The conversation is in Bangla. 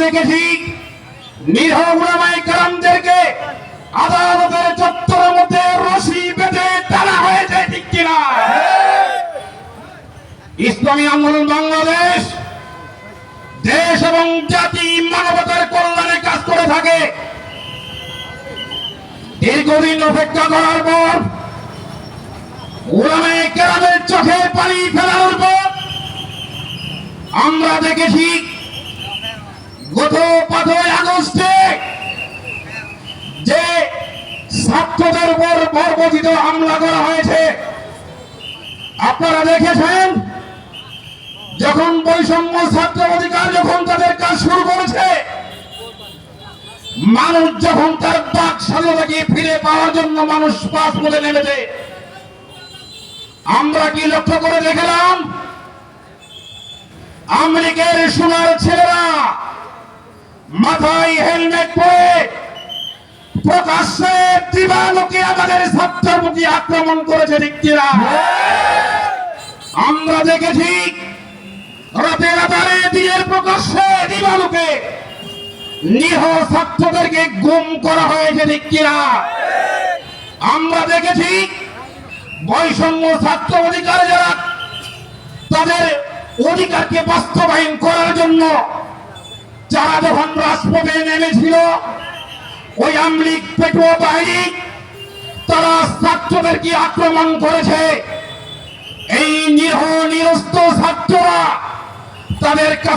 দেখেছি নিরীহ উলামায়ে কেরামদেরকে আদালতের চত্বরের মধ্যে রশি বেঁধে টানা হয়েছে, ঠিক কিনা? ইসলামী আন্দোলন বাংলাদেশ দেশ এবং জাতি মানবতার কল্যাণে কাজ করে থাকে। দীর্ঘদিন অপেক্ষা করার পর উলামায়ে কেরামের চোখের পানি ফেলার পর আমরা দেখেছি গত 5 আগস্টে যে ছাত্রদের উপর বর্বরিত হামলা করা হয়েছে, আপনারা দেখেছেন। যখন বৈষম্য ছাত্র অধিকার যখন তাদের কাজ শুরু করেছে, মানুষ যখন তার বাক স্বাধীনতাকে ফিরে পাওয়ার জন্য মানুষ পাশ বলে নেমেছে, আমরা কি লক্ষ্য করে দেখলাম আমেরিকার সোনার ছেলেরা মাথায় হেলমেট পরে প্রকাশ্যে দিবালোকে আমাদের ছাত্রের প্রতি আক্রমণ করেছে, ঠিক কিনা? আমরা দেখেছি রাতের আধারে দিনের প্রকাশ্যে দিবালোকে নিরীহ ছাত্রদেরকে গুম করা হয়েছে, ঠিক কিনা? আমরা দেখেছি বৈষম্য ছাত্র অধিকার যারা তাদের অধিকারকে বাস্তবায়ন করার জন্য যারা যখন রাজপথে নেমেছিল, ওই আমলিক পেটুয়া বাহিনী তারা ছাত্রদেরকে আক্রমণ করেছে। এই নিরীহ নিরস্ত্র ছাত্ররা তাদের কাছে